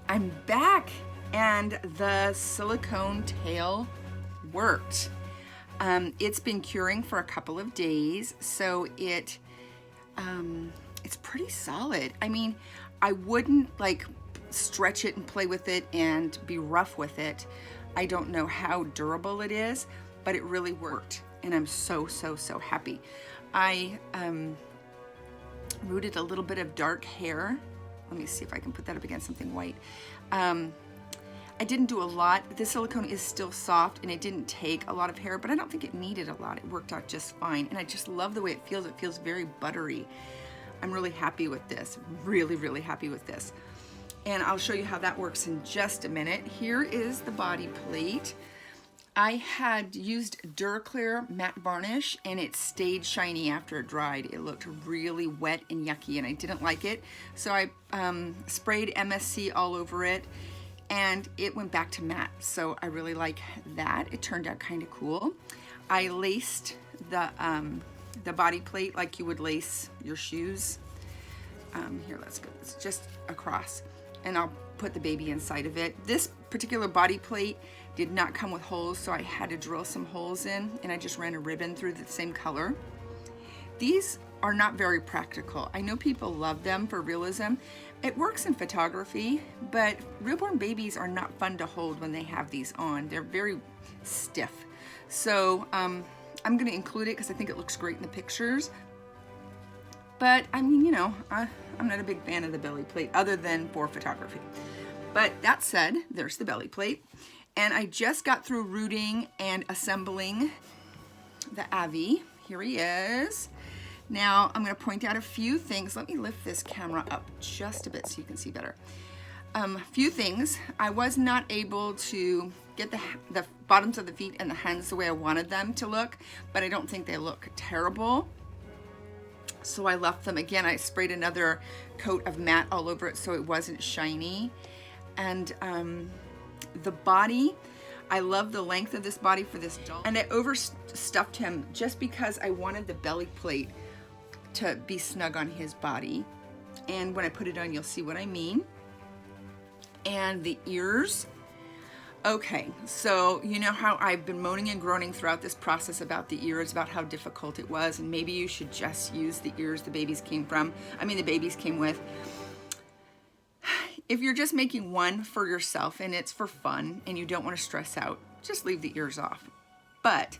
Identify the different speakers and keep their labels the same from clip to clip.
Speaker 1: I'm back, and the silicone tail worked. It's been curing for a couple of days, so it's pretty solid. I mean, I wouldn't like stretch it and play with it and be rough with it. I don't know how durable it is, but it really worked, and I'm so happy. I rooted a little bit of dark hair. Let me see if I can put that up against something white. I didn't do a lot. The silicone is still soft and it didn't take a lot of hair, but I don't think it needed a lot. It worked out just fine. And I just love the way it feels. It feels very buttery. I'm really happy with this. Really happy with this. And I'll show you how that works in just a minute. Here is the body plate. I had used Duraclear matte varnish and it stayed shiny after it dried. It looked really wet and yucky and I didn't like it. So I sprayed MSC all over it and it went back to matte. So I really like that. It turned out kind of cool. I laced the body plate like you would lace your shoes. Here, let's go. It's just across. And I'll put the baby inside of it. This particular body plate did not come with holes, so I had to drill some holes in, and I just ran a ribbon through the same color. These are not very practical. I know people love them for realism. It works in photography, but real-born babies are not fun to hold when they have these on. They're very stiff. So I'm gonna include it because I think it looks great in the pictures. But I mean, you know, I'm not a big fan of the belly plate other than for photography. But that said, there's the belly plate. And I just got through rooting and assembling the Avi. Here he is. Now I'm gonna point out a few things. Let me lift this camera up just a bit so you can see better. A few things. I was not able to get the bottoms of the feet and the hands the way I wanted them to look, but I don't think they look terrible. So I left them. Again, I sprayed another coat of matte all over it so it wasn't shiny. And the body, I love the length of this body for this doll. And I overstuffed him just because I wanted the belly plate to be snug on his body. And when I put it on, you'll see what I mean. And the ears. Okay, so you know how I've been moaning and groaning throughout this process about the ears, about how difficult it was, and maybe you should just use the ears the babies came with. If you're just making one for yourself and it's for fun and you don't want to stress out, just leave the ears off. But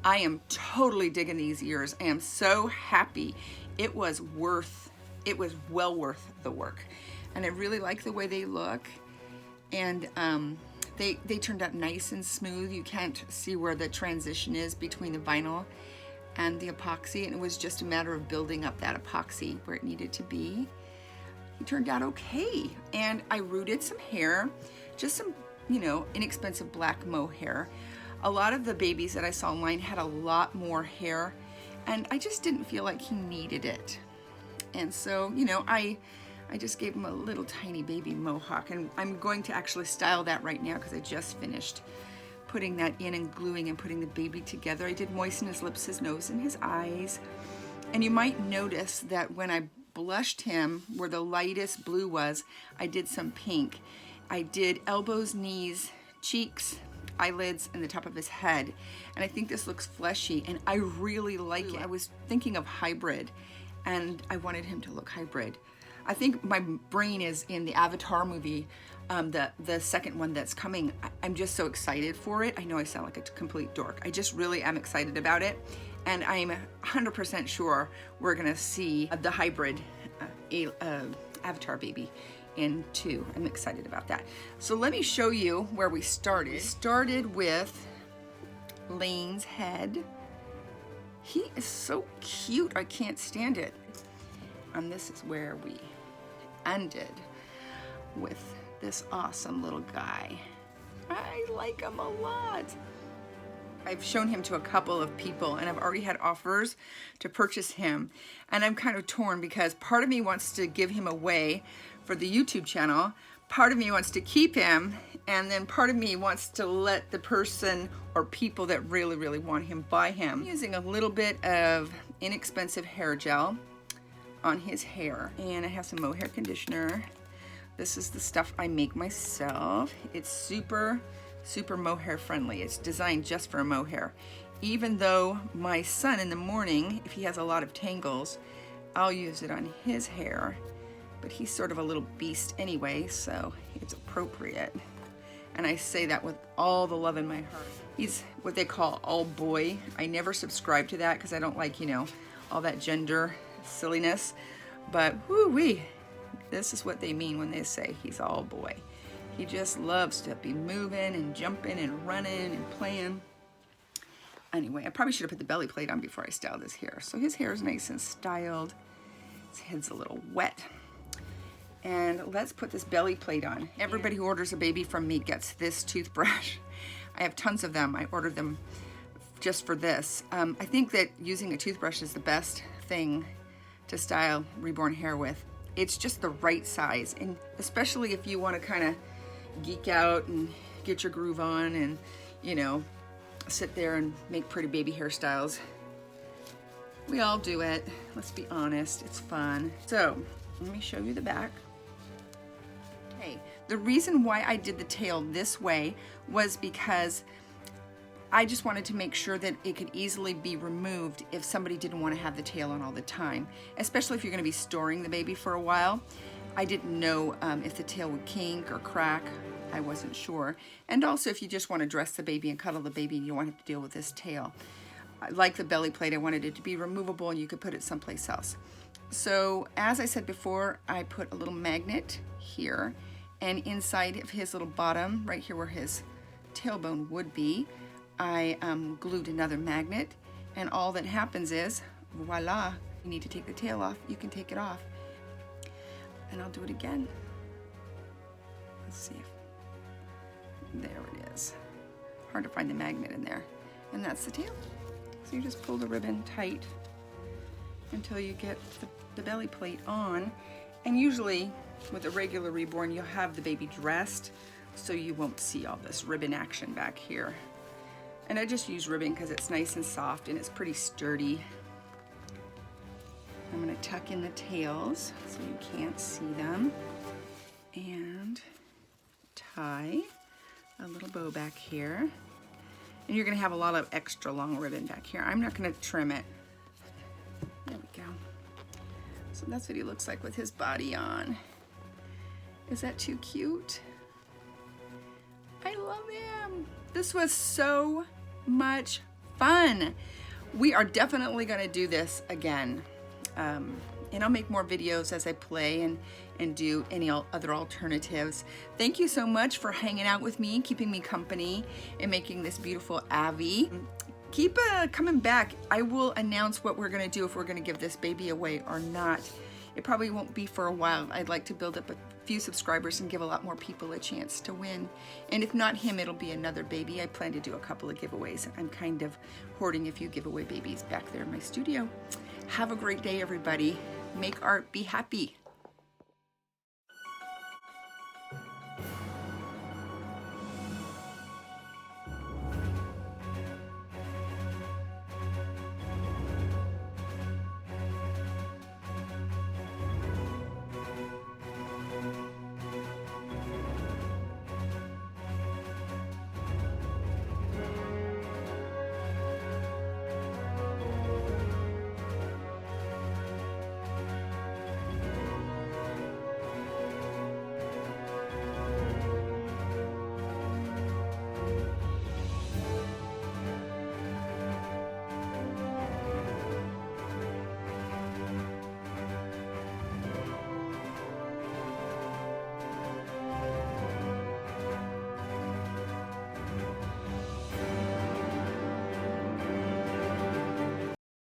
Speaker 1: I am totally digging these ears. I am so happy. It was well worth the work. And I really like the way they look. And they turned out nice and smooth. You can't see where the transition is between the vinyl and the epoxy. And it was just a matter of building up that epoxy where it needed to be. It turned out okay. And I rooted some hair, just some, you know, inexpensive black mohair. A lot of the babies that I saw online had a lot more hair, and I just didn't feel like he needed it. And so, you know, I just gave him a little tiny baby mohawk, and I'm going to actually style that right now because I just finished putting that in and gluing and putting the baby together. I did moisten his lips, his nose, and his eyes. And you might notice that when I blushed him, where the lightest blue was, I did some pink. I did elbows, knees, cheeks, eyelids, and the top of his head. And I think this looks fleshy, and I really like it. I was thinking of hybrid, and I wanted him to look hybrid. I think my brain is in the Avatar movie, the second one that's coming. I'm just so excited for it. I know I sound like a complete dork. I just really am excited about it. And I'm 100% sure we're gonna see the hybrid Avatar baby in 2. I'm excited about that. So let me show you where we started. We started with Lane's head. He is so cute, I can't stand it. And this is where we ended with this awesome little guy. I like him a lot. I've shown him to a couple of people and I've already had offers to purchase him. And I'm kind of torn because part of me wants to give him away for the YouTube channel. Part of me wants to keep him, and then part of me wants to let the person or people that really want him buy him. I'm using a little bit of inexpensive hair gel. on his hair. And I have some mohair conditioner. This is the stuff I make myself. It's super, super mohair friendly. It's designed just for mohair. Even though my son in the morning, if he has a lot of tangles, I'll use it on his hair. But he's sort of a little beast anyway, so it's appropriate. And I say that with all the love in my heart. He's what they call all boy. I never subscribe to that because I don't like, you know, all that gender silliness. But whoo-wee, this is what they mean when they say he's all boy. He just loves to be moving and jumping and running and playing. Anyway, I probably should have put the belly plate on before I styled his hair. So his hair is nice and styled. His head's a little wet. And let's put this belly plate on. Everybody who orders a baby from me gets this toothbrush. I have tons of them. I ordered them just for this. I think that using a toothbrush is the best thing to style reborn hair with. It's just the right size, and especially if you want to kind of geek out and get your groove on and, you know, sit there and make pretty baby hairstyles. We all do it. Let's be honest. It's fun. So let me show you the back. Okay. The reason why I did the tail this way was because I just wanted to make sure that it could easily be removed if somebody didn't want to have the tail on all the time, especially if you're going to be storing the baby for a while. I didn't know if the tail would kink or crack. I wasn't sure. And also if you just want to dress the baby and cuddle the baby and you don't want to have to deal with this tail. Like the belly plate, I wanted it to be removable and you could put it someplace else. So as I said before, I put a little magnet here, and inside of his little bottom, right here where his tailbone would be, I glued another magnet, and all that happens is, voila, you need to take the tail off, you can take it off. And I'll do it again. Let's see if, there it is. Hard to find the magnet in there. And that's the tail. So you just pull the ribbon tight until you get the belly plate on. And usually with a regular reborn, you'll have the baby dressed so you won't see all this ribbon action back here. And I just use ribbon because it's nice and soft and it's pretty sturdy. I'm going to tuck in the tails so you can't see them. And tie a little bow back here. And you're going to have a lot of extra long ribbon back here. I'm not going to trim it. There we go. So that's what he looks like with his body on. Is that too cute? I love him. This was so much fun. We are definitely going to do this again. And I'll make more videos as I play and do any other alternatives. Thank you so much for hanging out with me, keeping me company, and making this beautiful Avi. Keep coming back. I will announce what we're going to do, if we're going to give this baby away or not. It probably won't be for a while. I'd like to build up a few subscribers and give a lot more people a chance to win. And if not him, it'll be another baby. I plan to do a couple of giveaways. I'm kind of hoarding a few giveaway babies back there in my studio. Have a great day, everybody. Make art, be happy.